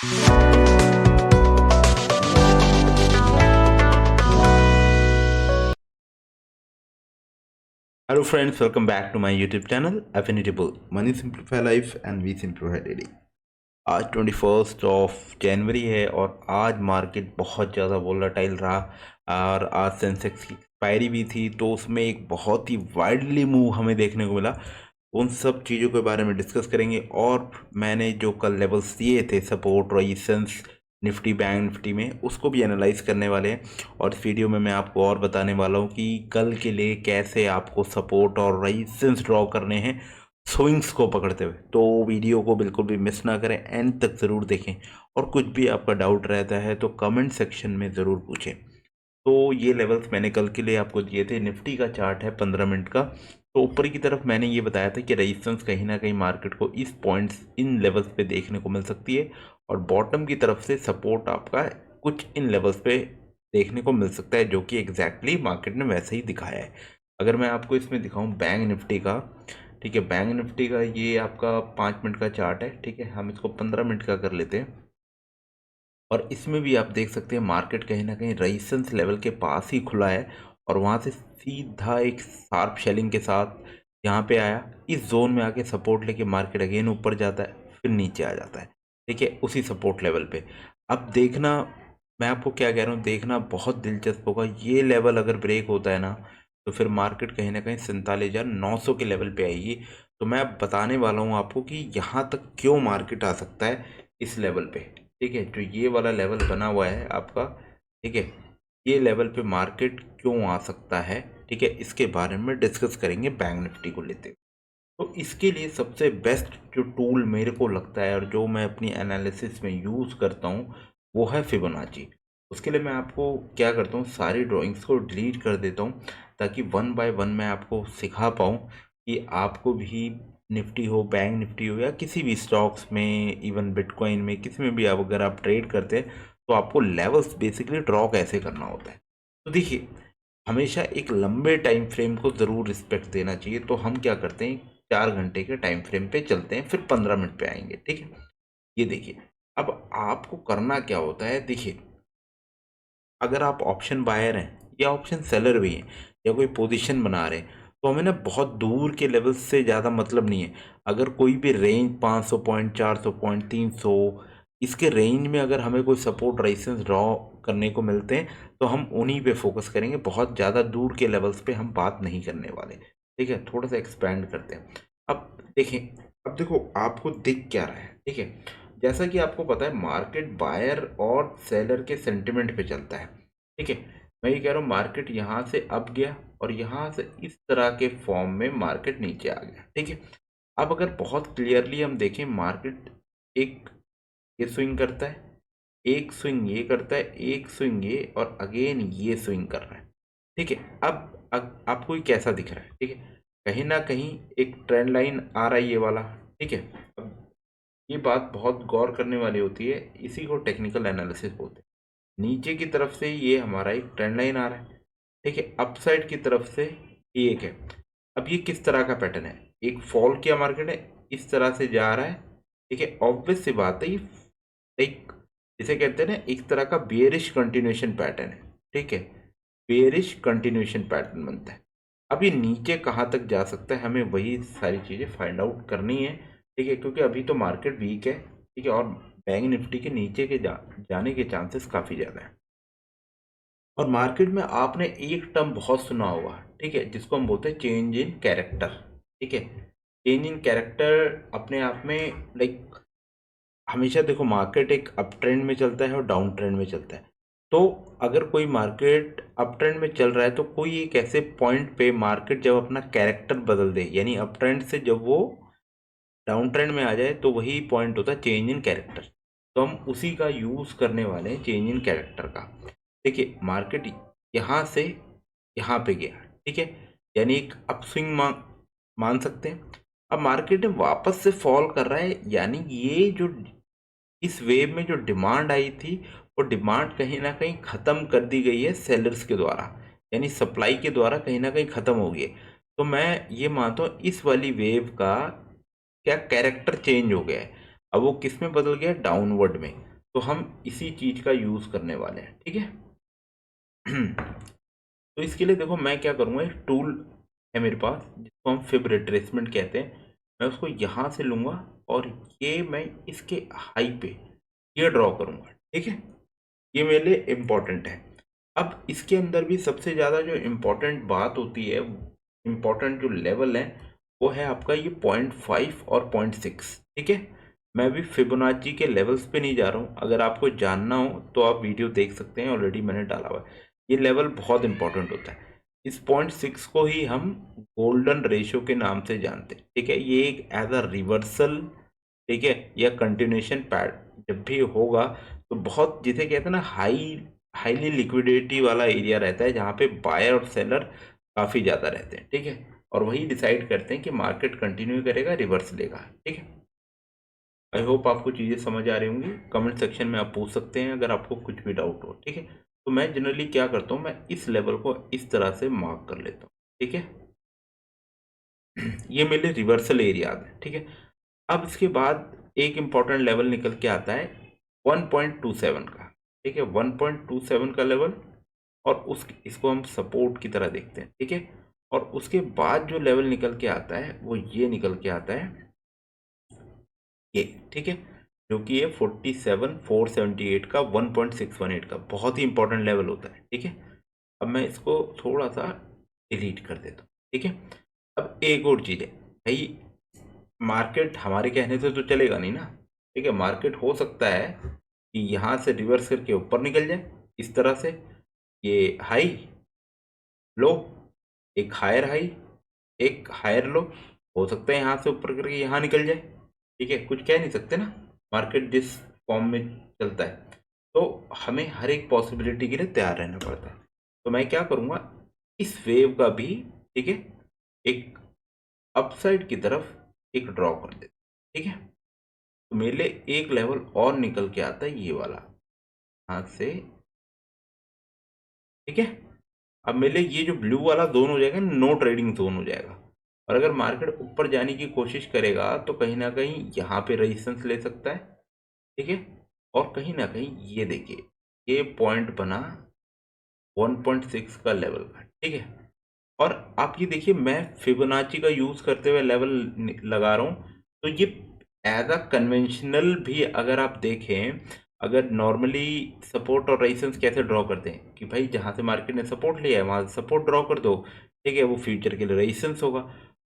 Hello friends, welcome back to my YouTube channel Affinity Bull. Money Simplify Life and We Simplify Daily. आज 21 जनवरी है और आज market बहुत ज़्यादा वोलेटाइल रहा और आज सेंसेक्स की एक्सपायरी भी थी, तो उसमें एक बहुत ही वाइडली मूव हमें देखने को मिला। उन सब चीज़ों के बारे में डिस्कस करेंगे और मैंने जो कल लेवल्स दिए थे support resistance Nifty bank Nifty में, उसको भी एनालाइज करने वाले हैं। और इस वीडियो में मैं आपको और बताने वाला हूँ कि कल के लिए कैसे आपको सपोर्ट और रेजिस्टेंस ड्रॉ करने हैं स्विंग्स को पकड़ते हुए। तो वीडियो को बिल्कुल भी मिस ना करें, एंड तक ज़रूर देखें और कुछ भी आपका डाउट रहता है तो कमेंट सेक्शन में ज़रूर पूछें। तो ये लेवल्स मैंने कल के लिए आपको दिए थे। निफ्टी का चार्ट है 15 मिनट का। तो ऊपर की तरफ मैंने ये बताया था कि रेजिस्टेंस कहीं ना कहीं मार्केट को इस पॉइंट्स इन लेवल्स पे देखने को मिल सकती है और बॉटम की तरफ से सपोर्ट आपका कुछ इन लेवल्स पे देखने को मिल सकता है, जो कि एग्जैक्टली मार्केट ने वैसे ही दिखाया है। अगर मैं आपको इसमें दिखाऊं बैंक निफ्टी का, ठीक है, बैंक निफ्टी का ये आपका 5 मिनट का चार्ट है, ठीक है। हम इसको 15 मिनट का कर लेते हैं और इसमें भी आप देख सकते हैं मार्केट कहीं ना कहीं रेजिस्टेंस लेवल के पास ही खुला है और वहाँ से सीधा एक शार्प शेलिंग के साथ यहाँ पे आया। इस जोन में आके सपोर्ट लेके मार्केट अगेन ऊपर जाता है, फिर नीचे आ जाता है, ठीक है, उसी सपोर्ट लेवल पे। अब देखना, मैं आपको क्या कह रहा हूँ, देखना बहुत दिलचस्प होगा। ये लेवल अगर ब्रेक होता है ना तो फिर मार्केट कहीं ना कहीं 47,900 के लेवल पे आएगी। तो मैं अब बताने वाला हूँ आपको कि यहाँ तक क्यों मार्केट आ सकता है इस लेवल पे, ठीक है। जो ये वाला लेवल बना हुआ है आपका, ठीक है, ये लेवल पे मार्केट क्यों आ सकता है, ठीक है, इसके बारे में डिस्कस करेंगे बैंक निफ्टी को लेते हुए। तो इसके लिए सबसे बेस्ट जो टूल मेरे को लगता है और जो मैं अपनी एनालिसिस में यूज़ करता हूँ वो है फिबोनाची। उसके लिए मैं आपको क्या करता हूँ, सारी ड्राइंग्स को डिलीट कर देता हूँ ताकि वन बाय वन मैं आपको सिखा पाऊँ कि आपको भी निफ्टी हो, बैंक निफ्टी हो या किसी भी स्टॉक्स में, इवन बिटकॉइन में, किसी में भी आप अगर आप ट्रेड करते हैं तो आपको लेवल्स बेसिकली ड्रॉ कैसे करना होता है। तो देखिए, हमेशा एक लंबे टाइम फ्रेम को ज़रूर रिस्पेक्ट देना चाहिए। तो हम क्या करते हैं, 4 घंटे के टाइम फ्रेम पे चलते हैं, फिर 15 मिनट पे आएंगे, ठीक है। ये देखिए, अब आपको करना क्या होता है, देखिए, अगर आप ऑप्शन बायर हैं या ऑप्शन सेलर भी हैं या कोई पोजीशन बना रहे हैं तो हमें ना बहुत दूर के लेवल से ज़्यादा मतलब नहीं है। अगर कोई भी रेंज 500 पॉइंट, 400 पॉइंट, 300, इसके रेंज में अगर हमें कोई सपोर्ट रेजिस्टेंस ड्रॉ करने को मिलते हैं तो हम उन्हीं पे फोकस करेंगे। बहुत ज़्यादा दूर के लेवल्स पे हम बात नहीं करने वाले, ठीक है। थोड़ा सा एक्सपेंड करते हैं। अब देखें, अब देखो आपको दिख क्या रहा है, ठीक है। जैसा कि आपको पता है मार्केट बायर और सेलर के सेंटिमेंट पे चलता है, ठीक है। मैं ये कह रहा हूँ मार्केट यहाँ से अप गया और यहाँ से इस तरह के फॉर्म में मार्केट नीचे आ गया, ठीक है। अब अगर बहुत क्लियरली हम देखें, मार्केट एक ये स्विंग करता है, एक स्विंग ये करता है, एक स्विंग ये, और अगेन ये स्विंग कर रहा है, ठीक है। अब आपको ये कैसा दिख रहा है, ठीक है, कहीं ना कहीं एक ट्रेंड लाइन आ रहा है ये वाला, ठीक है। अब ये बात बहुत गौर करने वाली होती है, इसी को टेक्निकल एनालिसिस बोलते हैं। नीचे की तरफ से ये हमारा एक ट्रेंड लाइन आ रहा है, ठीक है, अपसाइड की तरफ से ये एक है। अब ये किस तरह का पैटर्न है, एक फॉल किया मार्केट है, इस तरह से जा रहा है, ठीक है। ऑब्वियस सी बात है, ये एक, इसे कहते हैं ना, एक तरह का बेयरिश कंटिन्यूएशन पैटर्न है, ठीक है। बेयरिश कंटिन्यूएशन पैटर्न बनता है। अब ये नीचे कहाँ तक जा सकता है, हमें वही सारी चीज़ें फाइंड आउट करनी है, ठीक है, क्योंकि अभी तो मार्केट वीक है, ठीक है, और बैंक निफ्टी के नीचे के जाने के चांसेस काफ़ी ज़्यादा है। और मार्केट में आपने एक टर्म बहुत सुना होगा, ठीक है, जिसको हम बोलते हैं चेंज इन कैरेक्टर, ठीक है। चेंज इन कैरेक्टर अपने आप में, लाइक, हमेशा देखो मार्केट एक अप ट्रेंड में चलता है और डाउन ट्रेंड में चलता है। तो अगर कोई मार्केट अप ट्रेंड में चल रहा है तो कोई एक ऐसे पॉइंट पे मार्केट जब अपना कैरेक्टर बदल दे, यानी अप ट्रेंड से जब वो डाउन ट्रेंड में आ जाए, तो वही पॉइंट होता है चेंज इन कैरेक्टर। तो हम उसी का यूज़ करने वाले हैं, चेंज इन कैरेक्टर का। देखिए, मार्केट यहाँ से यहाँ पे गया, ठीक है, यानी एक अपस्विंग मान सकते हैं। अब मार्केट वापस से फॉल कर रहा है, यानी ये जो इस वेव में जो डिमांड आई थी वो डिमांड कहीं ना कहीं ख़त्म कर दी गई है सेलर्स के द्वारा, यानी सप्लाई के द्वारा कहीं ना कहीं ख़त्म हो गई है। तो मैं ये मानता हूँ इस वाली वेव का क्या कैरेक्टर चेंज हो गया है। अब वो किस में बदल गया, डाउनवर्ड में। तो हम इसी चीज़ का यूज़ करने वाले हैं, ठीक है। तो इसके लिए देखो मैं क्या करूँगा, एक टूल है मेरे पास जिसको हम फिब रिट्रेसमेंट कहते हैं। मैं उसको यहाँ से लूँगा और ये मैं इसके हाई पे ये ड्रॉ करूँगा, ठीक है। ये मेरे लिए इम्पॉर्टेंट है। अब इसके अंदर भी सबसे ज़्यादा जो इम्पोर्टेंट बात होती है, इम्पोर्टेंट जो लेवल है, वो है आपका ये 0.5 और 0.6, ठीक है। मैं अभी फिबोनाची के लेवल्स पे नहीं जा रहा हूँ, अगर आपको जानना हो तो आप वीडियो देख सकते हैं, ऑलरेडी मैंने डाला हुआ है। ये लेवल बहुत इंपॉर्टेंट होता है। इस 0.6 को ही हम गोल्डन रेशियो के नाम से जानते हैं, ठीक है। ये एक एज अ रिवर्सल, ठीक है, या कंटिन्यूएशन पैड जब भी होगा तो बहुत, जिसे कहते हैं ना, हाईली लिक्विडिटी वाला एरिया रहता है, जहाँ पे बायर और सेलर काफ़ी ज़्यादा रहते हैं, ठीक है। और वही डिसाइड करते हैं कि मार्केट कंटिन्यू करेगा, रिवर्स लेगा, ठीक है। आई होप आपको चीज़ें समझ आ रही होंगी। कमेंट सेक्शन में आप पूछ सकते हैं अगर आपको कुछ भी डाउट हो, ठीक है। तो मैं जनरली क्या करता हूँ, मैं इस लेवल को इस तरह से मार्क कर लेता हूँ, ठीक है। ये मेरे रिवर्सल एरिया है, ठीक है। अब इसके बाद एक इम्पॉर्टेंट लेवल निकल के आता है 1.27 का, ठीक है, 1.27 का लेवल। और उस इसको हम सपोर्ट की तरह देखते हैं, ठीक है। और उसके बाद जो लेवल निकल के आता है वो ये निकल के आता है, ये, ठीक है, जो कि ये 47,478 का 1.618 का बहुत ही इंपॉर्टेंट लेवल होता है, ठीक है। अब मैं इसको थोड़ा सा डिलीट कर देता हूँ, ठीक है। अब एक और चीज़ है भाई, मार्केट हमारे कहने से तो चलेगा नहीं ना, ठीक है। मार्केट हो सकता है कि यहाँ से रिवर्स करके ऊपर निकल जाए इस तरह से, ये हाई लो, एक हायर हाई, एक हायर लो, हो सकता है यहाँ से ऊपर करके यहाँ निकल जाए, ठीक है। कुछ कह नहीं सकते ना, मार्केट जिस फॉर्म में चलता है, तो हमें हर एक पॉसिबिलिटी के लिए तैयार रहना पड़ता है। तो मैं क्या करूँगा, इस वेव का भी, ठीक है, एक अपसाइड की तरफ एक ड्रॉ कर देते, ठीक है। तो मेरे लिए एक लेवल और निकल के आता है, ये वाला, यहाँ से, ठीक है। अब मेरे लिए ये जो ब्लू वाला जोन हो जाएगा, नो ट्रेडिंग जोन हो जाएगा। और अगर मार्केट ऊपर जाने की कोशिश करेगा तो कहीं ना कहीं यहाँ पे रेजिस्टेंस ले सकता है, ठीक है। और कहीं ना कहीं ये देखिए, ये पॉइंट बना 1.6 का लेवल का, ठीक है। और आप ये देखिए, मैं फिबोनाची का यूज करते हुए लेवल लगा रहा हूँ, तो ये एज अ कन्वेंशनल भी अगर आप देखें, अगर नॉर्मली सपोर्ट और रेजिस्टेंस कैसे ड्रॉ करते हैं कि भाई जहां से मार्केट ने सपोर्ट लिया है वहां से सपोर्ट ड्रॉ कर दो, ठीक है, वो फ्यूचर के लिए रेजिस्टेंस होगा।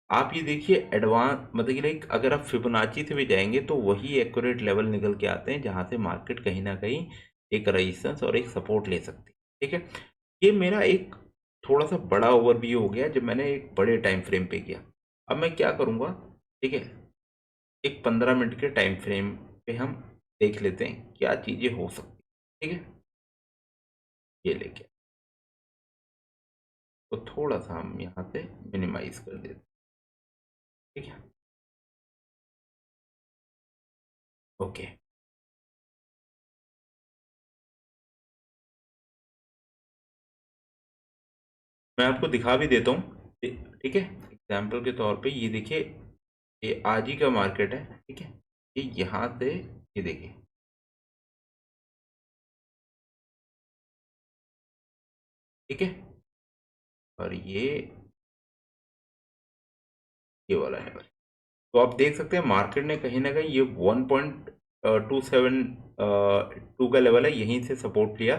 आप ये देखिए एडवांस, मतलब कि लाइक अगर आप फिबोनाची से भी जाएंगे तो वही एक्यूरेट लेवल निकल के आते हैं जहां से मार्केट कहीं ना कहीं एक रेजिस्टेंस और एक सपोर्ट ले सकती है, ठीक है। ये मेरा एक थोड़ा सा बड़ा ओवरव्यू हो गया जब मैंने एक बड़े टाइम फ्रेम पे किया। अब मैं क्या करूँगा, ठीक है, एक 15 मिनट के टाइम फ्रेम पे हम देख लेते हैं क्या चीज़ें हो सकती, ठीक है। ये लेके तो थोड़ा सा हम यहाँ से मिनिमाइज कर देते हैं, ठीक है। ओके, मैं आपको दिखा भी देता हूँ, ठीक है। एग्जाम्पल के तौर पे ये देखिए, ये आज ही का मार्केट है, ठीक है। ये यहाँ से, ये देखिए, ठीक है। और ये वाला लेवल, तो आप देख सकते हैं मार्केट ने कहीं ना कहीं ये 1.27 का लेवल है, यहीं से सपोर्ट लिया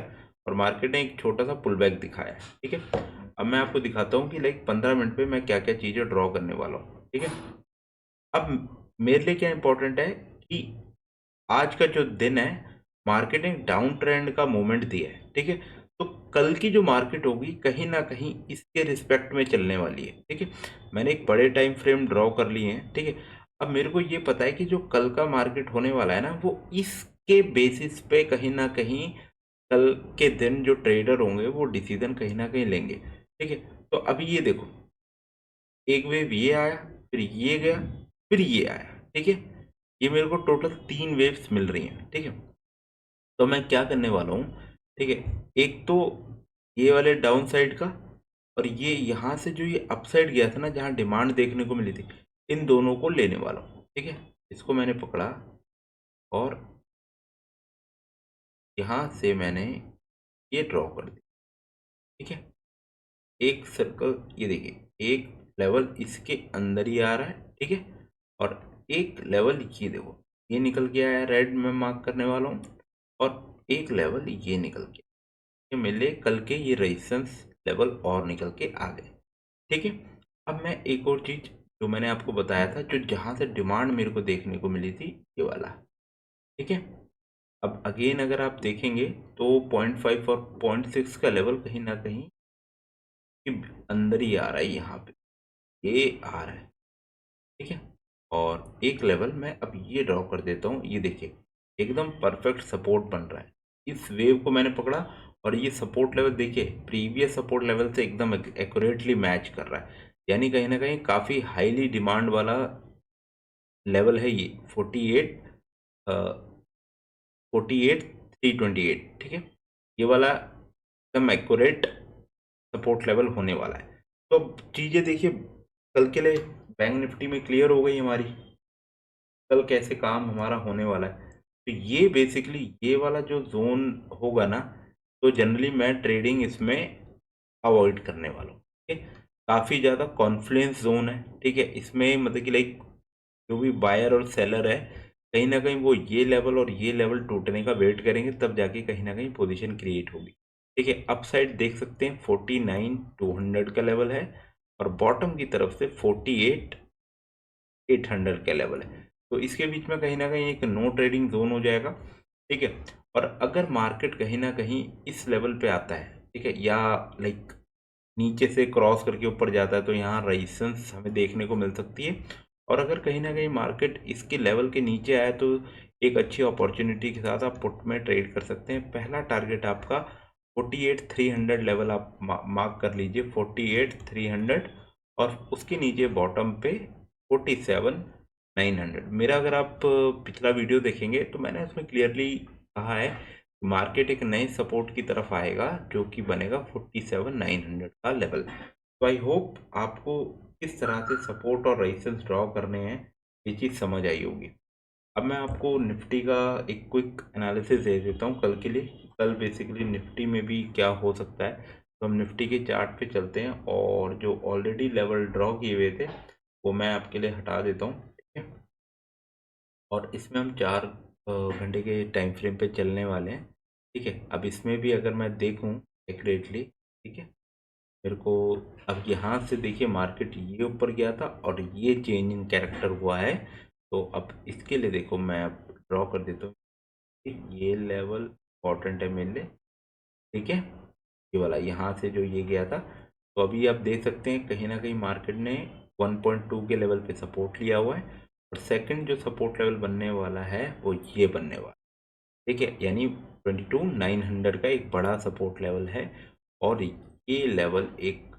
और मार्केट ने एक छोटा सा पुल बैक दिखाया है, ठीक है। अब मैं आपको दिखाता हूँ कि लाइक 15 मिनट पे मैं क्या क्या चीज़ें ड्रॉ करने वाला हूँ, ठीक है। अब मेरे लिए क्या इंपॉर्टेंट है कि आज का जो दिन है, मार्केट ने डाउन ट्रेंड का मोमेंट दिया है, ठीक है। तो कल की जो मार्केट होगी कहीं ना कहीं इसके रिस्पेक्ट में चलने वाली है, ठीक है। मैंने एक बड़े टाइम फ्रेम ड्रॉ कर लिए हैं, ठीक है। अब मेरे को ये पता है कि जो कल का मार्केट होने वाला है ना, वो इसके बेसिस पे कहीं ना कहीं कल के दिन जो ट्रेडर होंगे वो डिसीजन कहीं ना कहीं लेंगे, ठीक है। तो अभी ये देखो, एक वेव ये आया, फिर ये गया, फिर ये आया, ठीक है। ये मेरे को टोटल 3 वेव्स मिल रही हैं, ठीक है। तो मैं क्या करने वाला हूँ, ठीक है, एक तो ये वाले डाउन साइड का, और ये यहाँ से जो ये अपसाइड गया था ना जहाँ डिमांड देखने को मिली थी, इन दोनों को लेने वाला हूँ, ठीक है। इसको मैंने पकड़ा और यहाँ से मैंने ये ड्रॉ कर दिया, ठीक है। एक सर्कल, ये देखिए एक लेवल इसके अंदर ही आ रहा है, ठीक है, और एक लेवल ये देखो ये निकल के आया, रेड में मार्क करने वाला हूँ, और एक लेवल ये निकल के, ये मिले कल के ये रेजिस्टेंस लेवल और निकल के आ गए, ठीक है। अब मैं एक और चीज जो मैंने आपको बताया था, जो जहां से डिमांड मेरे को देखने को मिली थी, ये वाला, ठीक है। अब अगेन अगर आप देखेंगे तो 0.5 और 0.6 का लेवल कहीं ना कहीं के अंदर ही आ रहा है, यहाँ पे ये आ रहा है, ठीक है। और एक लेवल मैं अब ये ड्रॉ कर देता हूँ, ये देखिए एकदम परफेक्ट सपोर्ट बन रहा है। इस वेव को मैंने पकड़ा और ये सपोर्ट लेवल देखिए प्रीवियस सपोर्ट लेवल से एकदम एक्यूरेटली मैच कर रहा है, यानी कहीं ना कहीं काफ़ी हाईली डिमांड वाला लेवल है ये 48 ठीक है। ये वाला एकदम एक्यूरेट सपोर्ट लेवल होने वाला है। तो अब चीज़ें देखिए कल के लिए बैंक निफ्टी में क्लियर हो गई हमारी, कल कैसे काम हमारा होने वाला है। तो ये बेसिकली ये वाला जो जोन होगा ना, तो जनरली मैं ट्रेडिंग इसमें अवॉइड करने वाला हूँ, ठीक है। काफ़ी ज़्यादा कॉन्फ्लुएंस जोन है, ठीक है। इसमें मतलब कि लाइक जो भी बायर और सेलर है, कहीं ना कहीं वो ये लेवल और ये लेवल टूटने का वेट करेंगे, तब जाके कहीं ना कहीं पोजीशन क्रिएट होगी, ठीक है। अप साइड देख सकते हैं 49,200 का लेवल है, और बॉटम की तरफ से 48,800 का लेवल है। तो इसके बीच में कहीं ना कहीं एक नो ट्रेडिंग जोन हो जाएगा, ठीक है। और अगर मार्केट कहीं ना कहीं इस लेवल पे आता है, ठीक है, या लाइक नीचे से क्रॉस करके ऊपर जाता है, तो यहाँ रेजिस्टेंस हमें देखने को मिल सकती है। और अगर कहीं ना कहीं मार्केट इसके लेवल के नीचे आए, तो एक अच्छी अपॉर्चुनिटी के साथ आप पुट में ट्रेड कर सकते हैं। पहला टारगेट आपका 48,300 लेवल आप मार्क कर लीजिए, 48,300, और उसके नीचे बॉटम पे 47,900। मेरा अगर आप पिछला वीडियो देखेंगे तो मैंने उसमें क्लियरली कहा है मार्केट एक नए सपोर्ट की तरफ आएगा, जो कि बनेगा 47,900 का लेवल। तो आई होप आपको किस तरह से सपोर्ट और रेजिस्टेंस ड्रॉ करने हैं ये चीज़ समझ आई होगी। अब मैं आपको निफ्टी का एक क्विक एनालिसिस दे देता हूँ कल के लिए, कल बेसिकली निफ्टी में भी क्या हो सकता है। तो हम निफ्टी के चार्ट पे चलते हैं, और जो ऑलरेडी लेवल ड्रॉ किए हुए थे वो मैं आपके लिए हटा देता हूँ, ठीक है। और इसमें हम 4 घंटे के टाइम फ्रेम पे चलने वाले हैं, ठीक है। अब इसमें भी अगर मैं देखूं एक्यूरेटली, ठीक है, मेरे को अब यहाँ से देखिए मार्केट ये ऊपर गया था और ये चेंज इन कैरेक्टर हुआ है। तो अब इसके लिए देखो मैं अब ड्रॉ कर देता हूँ, ये लेवल इंपॉर्टेंट है मेरे लिए, ठीक है। ये वाला यहाँ से जो ये गया था, तो अभी आप देख सकते हैं कहीं ना कहीं मार्केट ने 1.2 के लेवल पे सपोर्ट लिया हुआ है, और सेकंड जो सपोर्ट लेवल बनने वाला है वो ये बनने वाला है, ठीक है। यानी 22,900 का एक बड़ा सपोर्ट लेवल है, और ये लेवल एक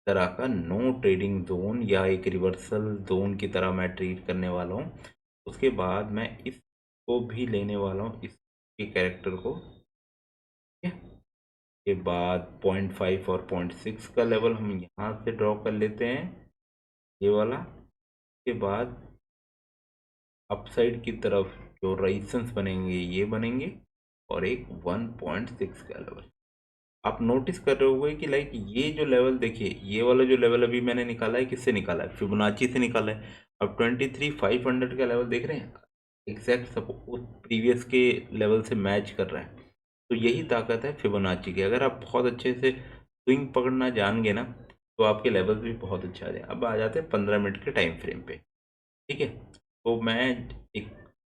तरह का नो ट्रेडिंग जोन या एक रिवर्सल जोन की तरह मैं ट्रीट करने वाला हूँ। उसके बाद मैं इसको भी लेने वाला हूँ, इसके कैरेक्टर को, ठीक है। के बाद 0.5 और 0.6 का लेवल हम यहाँ से ड्रॉ कर लेते हैं, ये वाला। के बाद अपसाइड की तरफ जो रेजिस्टेंस बनेंगे ये बनेंगे, और एक 1.6 का लेवल। आप नोटिस कर रहे होंगे कि लाइक ये जो लेवल देखिए, ये वाला जो लेवल अभी मैंने निकाला है किससे निकाला है, फिबोनाची से निकाला है। अब 23,500 का लेवल देख रहे हैं, एग्जैक्ट सपोर्ट प्रीवियस के लेवल से मैच कर रहा है। तो यही ताकत है फिबोनाची की। अगर आप बहुत अच्छे से स्विंग पकड़ना जान गए ना, तो आपके लेवल्स भी बहुत अच्छे आ जाए। अब आ जाते हैं 15 मिनट के टाइम फ्रेम पे, ठीक है। तो मैं एक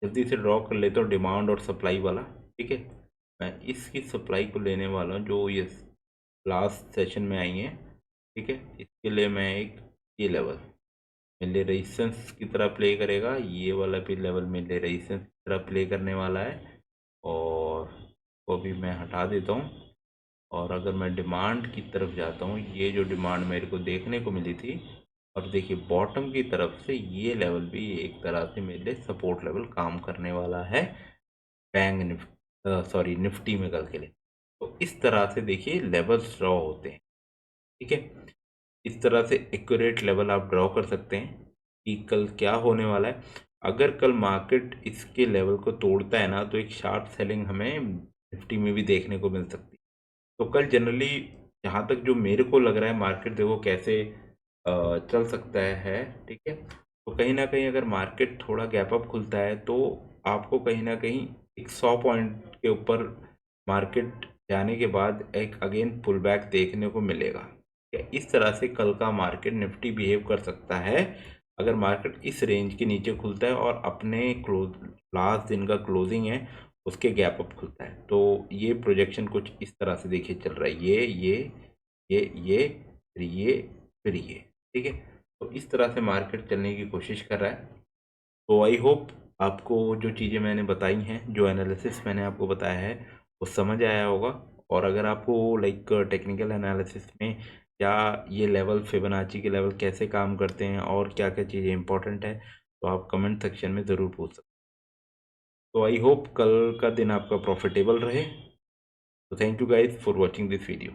जल्दी से ड्रॉ कर लेता हूँ डिमांड और सप्लाई वाला, ठीक है। मैं इसकी सप्लाई को लेने वाला हूँ जो ये लास्ट सेशन में आई है, ठीक है। इसके लिए मैं एक ये लेवल मेरे लिए रेजिस्टेंस की तरह प्ले करेगा, ये वाला भी लेवल मेरे लिए रेजिस्टेंस की तरह प्ले करने वाला है, और वो भी मैं हटा देता हूँ। और अगर मैं डिमांड की तरफ जाता हूँ, ये जो डिमांड मेरे को देखने को मिली थी, और देखिए बॉटम की तरफ से ये लेवल भी एक तरह से मेरे लिए सपोर्ट लेवल काम करने वाला है बैंक सॉरी निफ्टी में कल के लिए। तो इस तरह से देखिए लेवल्स ड्रॉ होते हैं, ठीक है। इस तरह से एक्यूरेट लेवल आप ड्रॉ कर सकते हैं कि कल क्या होने वाला है। अगर कल मार्केट इसके लेवल को तोड़ता है ना, तो एक शार्प सेलिंग हमें निफ्टी में भी देखने को मिल सकती है। तो कल जनरली जहाँ तक जो मेरे को लग रहा है मार्केट देखो कैसे चल सकता है, ठीक है। तो कहीं ना कहीं अगर मार्केट थोड़ा गैप अप खुलता है तो आपको कहीं ना कहीं एक 100 पॉइंट के ऊपर मार्केट जाने के बाद एक अगेन पुल बैक देखने को मिलेगा, ठीक है। इस तरह से कल का मार्केट निफ्टी बिहेव कर सकता है अगर मार्केट इस रेंज के नीचे खुलता है और अपने क्लोज लास्ट दिन का क्लोजिंग है उसके गैप अप खुलता है। तो ये प्रोजेक्शन कुछ इस तरह से देखिए चल रहा है, ये फिर ये फिर ये, ठीक है। तो इस तरह से मार्केट चलने की कोशिश कर रहा है। तो आई होप आपको जो चीज़ें मैंने बताई हैं, जो एनालिसिस मैंने आपको बताया है वो समझ आया होगा। और अगर आपको लाइक टेक्निकल एनालिसिस में या ये लेवल फिबोनाची के लेवल कैसे काम करते हैं और क्या क्या चीज़ें इंपॉर्टेंट है तो आप कमेंट सेक्शन में ज़रूर पूछ सकते हैं। तो आई होप कल का दिन आपका प्रॉफिटेबल रहे। तो thank you guys for watching this video.